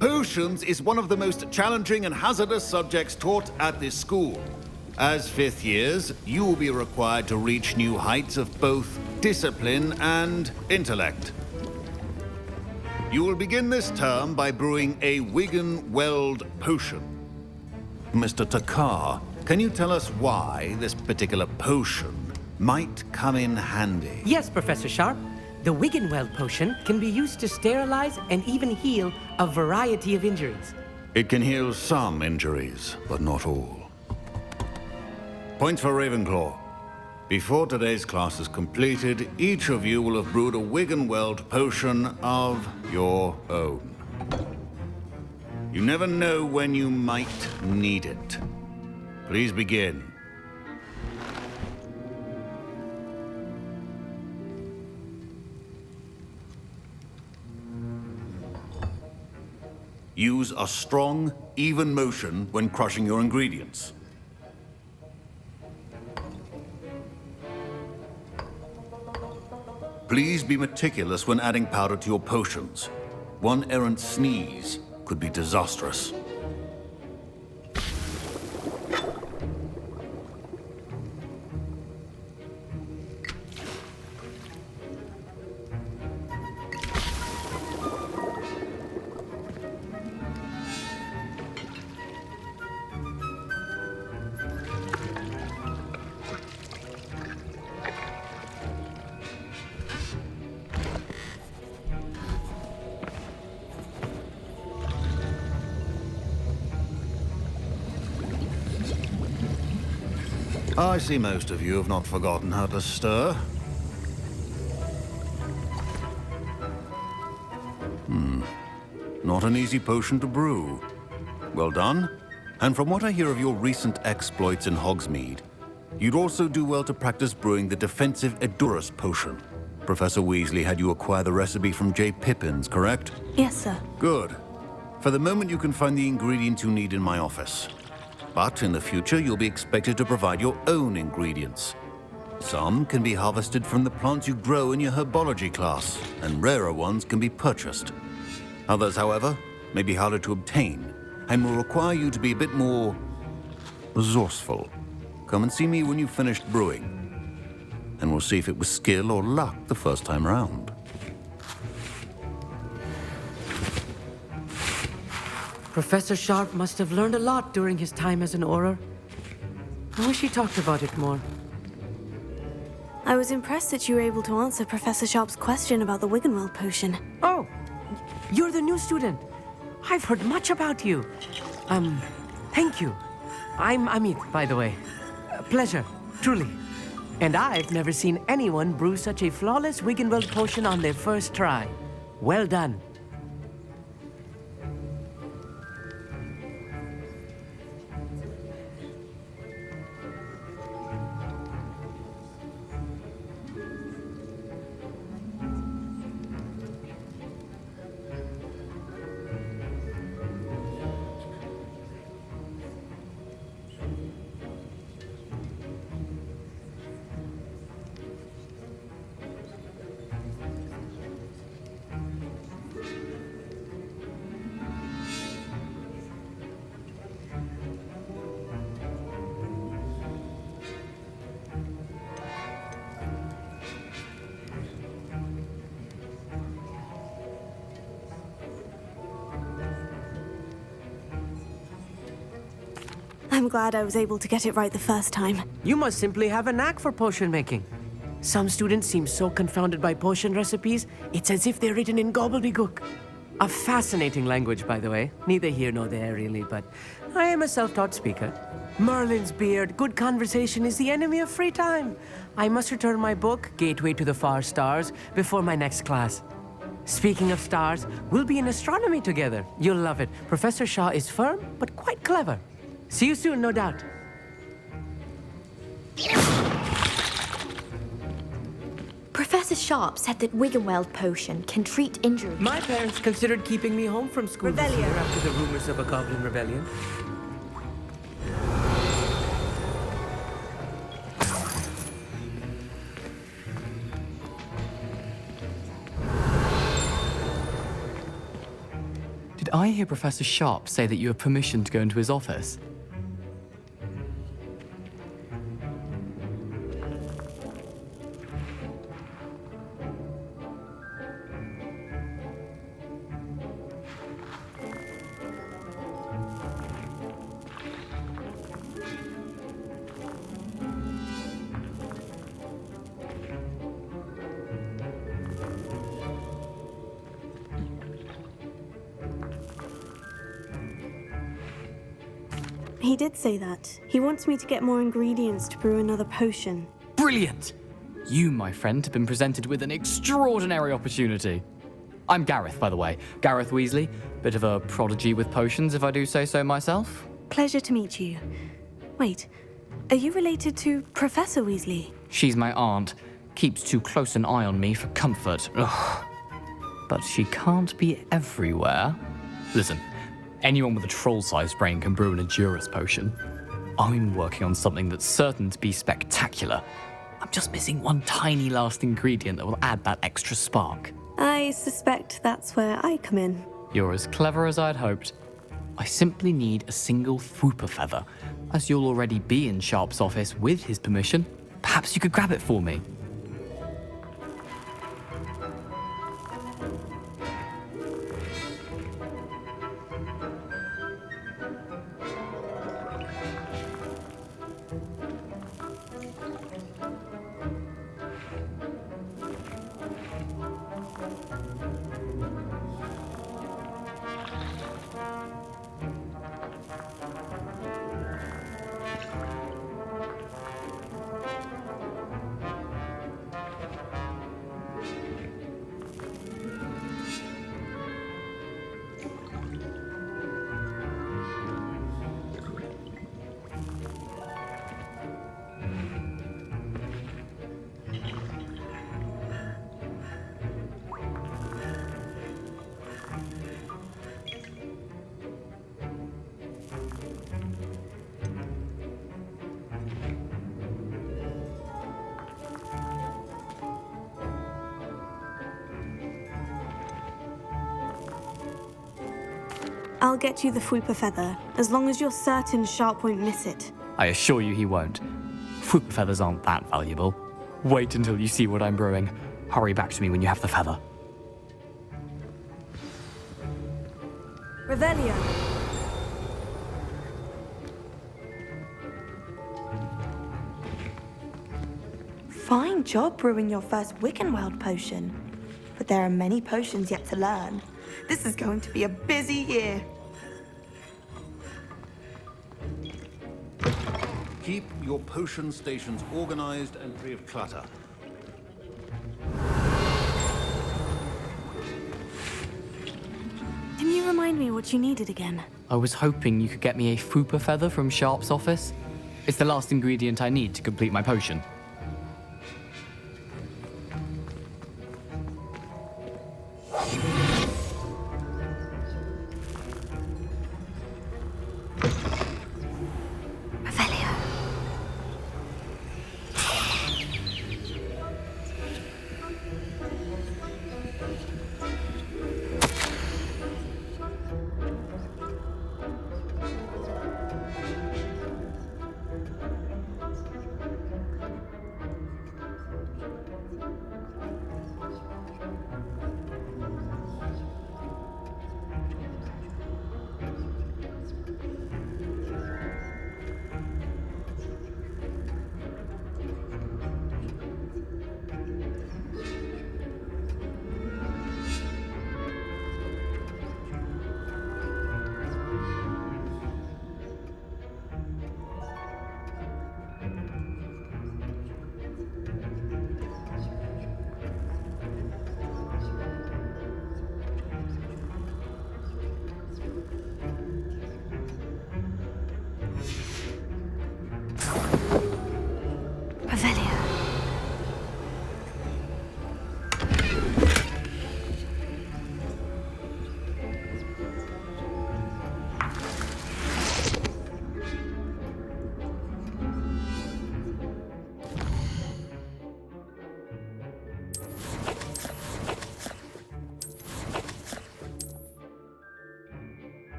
Potions is one of the most challenging and hazardous subjects taught at this school. As fifth years, you will be required to reach new heights of both discipline and intellect. You will begin this term by brewing a Wiggenweld potion. Mr. Takar, can you tell us why this particular potion might come in handy? Yes, Professor Sharp. The Wiggenweld potion can be used to sterilize and even heal a variety of injuries. It can heal some injuries, but not all. Points for Ravenclaw. Before today's class is completed, each of you will have brewed a Wiggenweld potion of your own. You never know when you might need it. Please begin. Use a strong, even motion when crushing your ingredients. Please be meticulous when adding powder to your potions. One errant sneeze could be disastrous. I see most of you have not forgotten how to stir. Not an easy potion to brew. Well done. And from what I hear of your recent exploits in Hogsmeade, you'd also do well to practice brewing the defensive Edurus potion. Professor Weasley had you acquire the recipe from J. Pippins, correct? Yes, sir. Good. For the moment, you can find the ingredients you need in my office. But in the future, you'll be expected to provide your own ingredients. Some can be harvested from the plants you grow in your herbology class, and rarer ones can be purchased. Others, however, may be harder to obtain, and will require you to be a bit more resourceful. Come and see me when you've finished brewing, and we'll see if it was skill or luck the first time round. Professor Sharp must have learned a lot during his time as an Auror. I wish he talked about it more. I was impressed that you were able to answer Professor Sharp's question about the Wiggenweld potion. Oh, you're the new student. I've heard much about you. Thank you. I'm Amit, by the way. Pleasure, truly. And I've never seen anyone brew such a flawless Wiggenweld potion on their first try. Well done. I'm glad I was able to get it right the first time. You must simply have a knack for potion making. Some students seem so confounded by potion recipes, it's as if they're written in gobbledygook. A fascinating language, by the way. Neither here nor there, really, but I am a self-taught speaker. Merlin's beard, good conversation is the enemy of free time. I must return my book, Gateway to the Far Stars, before my next class. Speaking of stars, we'll be in astronomy together. You'll love it. Professor Shaw is firm, but quite clever. See you soon, no doubt. Professor Sharp said that Wiggenweld potion can treat injuries. My parents considered keeping me home from school this year after the rumors of a goblin rebellion. Did Did I hear Professor Sharp say that you have permission to go into his office? He did say that. He wants me to get more ingredients to brew another potion. Brilliant! You, my friend, have been presented with an extraordinary opportunity. I'm Gareth, by the way. Gareth Weasley. Bit of a prodigy with potions, if I do say so myself. Pleasure to meet you. Wait, are you related to Professor Weasley? She's my aunt. Keeps too close an eye on me for comfort. Ugh. But she can't be everywhere. Listen, anyone with a troll-sized brain can brew an Edurus potion. I'm working on something that's certain to be spectacular. I'm just missing one tiny last ingredient that will add that extra spark. I suspect that's where I come in. You're as clever as I'd hoped. I simply need a single Fwooper feather. As you'll already be in Sharp's office with his permission, perhaps you could grab it for me. I'll get you the Fwooper feather, as long as you're certain Sharp won't miss it. I assure you he won't. Fwooper feathers aren't that valuable. Wait until you see what I'm brewing. Hurry back to me when you have the feather. Revelio. Fine job brewing your first Wiccanworld potion. But there are many potions yet to learn. This is going to be a busy year. Keep your potion stations organized and free of clutter. Can you remind me what you needed again? I was hoping you could get me a Fwooper feather from Sharp's office. It's the last ingredient I need to complete my potion. Revelio.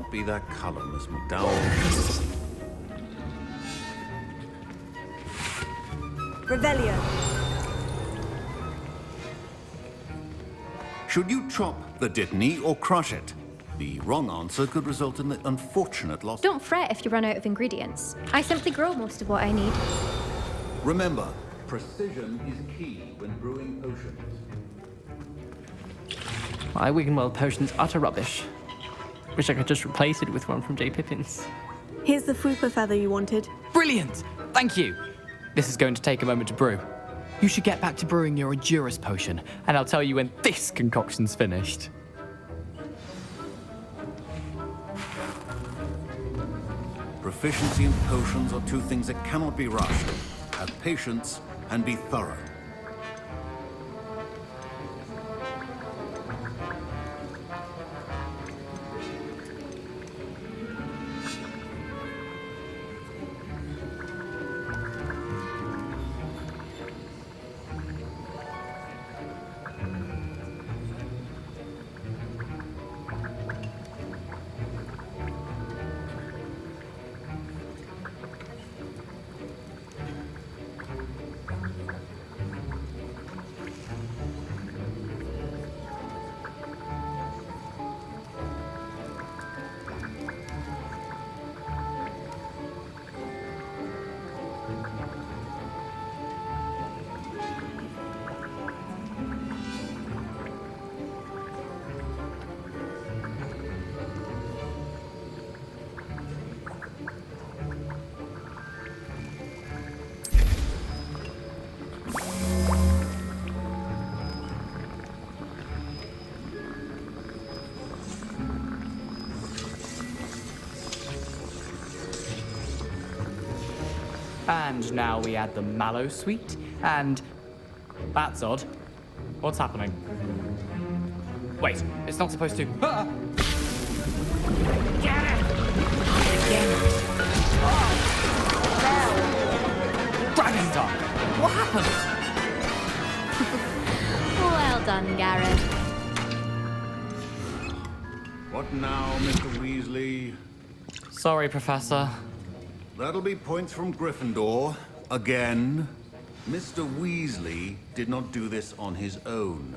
not be that color, Miss McDowell. Revelio. Should you chop the Dittany or crush it? The wrong answer could result in the unfortunate loss. Don't fret if you run out of ingredients. I simply grow most of what I need. Remember, precision is key when brewing potions. My Wiggenweld potion's utter rubbish. Wish I could just replace it with one from J. Pippin's. Here's the Fooper feather you wanted. Brilliant! Thank you! This is going to take a moment to brew. You should get back to brewing your Endurus potion, and I'll tell you when this concoction's finished. Proficiency in potions are two things that cannot be rushed. Have patience and be thorough. And now we add the mallow sweet, and... That's odd. What's happening? Wait, it's not supposed to... Ah! Get it! Dragon Tongue! What happened? Well done, Garrett. What now, Mr. Weasley? Sorry, Professor. That'll be points from Gryffindor. Again. Mr. Weasley did not do this on his own.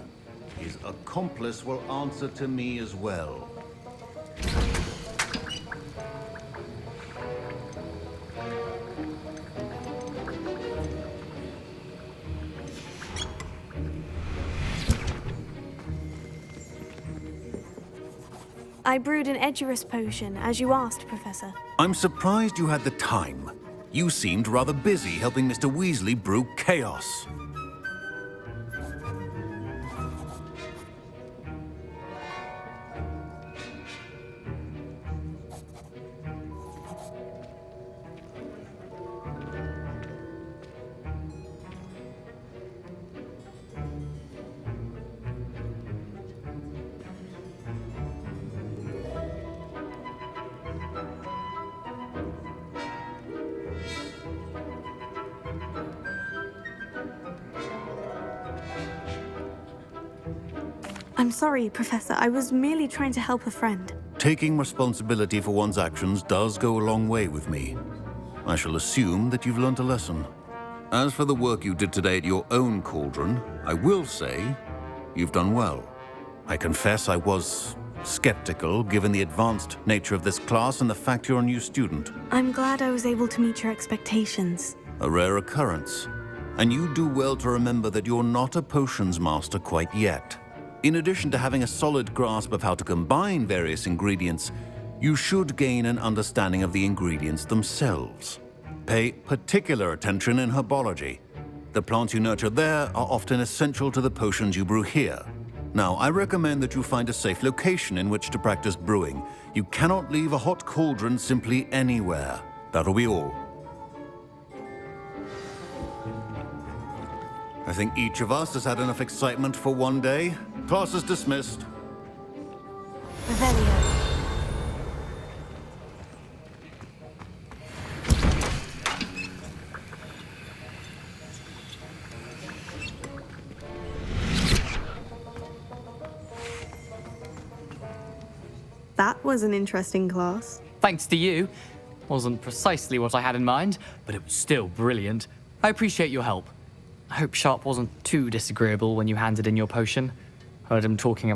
His accomplice will answer to me as well. I brewed an Edurus potion, as you asked, Professor. I'm surprised you had the time. You seemed rather busy helping Mr. Weasley brew chaos. I'm sorry, Professor. I was merely trying to help a friend. Taking responsibility for one's actions does go a long way with me. I shall assume that you've learnt a lesson. As for the work you did today at your own cauldron, I will say you've done well. I confess I was skeptical given the advanced nature of this class and the fact you're a new student. I'm glad I was able to meet your expectations. A rare occurrence. And you do well to remember that you're not a potions master quite yet. In addition to having a solid grasp of how to combine various ingredients, you should gain an understanding of the ingredients themselves. Pay particular attention in herbology. The plants you nurture there are often essential to the potions you brew here. Now, I recommend that you find a safe location in which to practice brewing. You cannot leave a hot cauldron simply anywhere. That'll be all. I think each of us has had enough excitement for one day. Class is dismissed. Revelio. That was an interesting class. Thanks to you. Wasn't precisely what I had in mind, but it was still brilliant. I appreciate your help. I hope Sharp wasn't too disagreeable when you handed in your potion. Heard him talking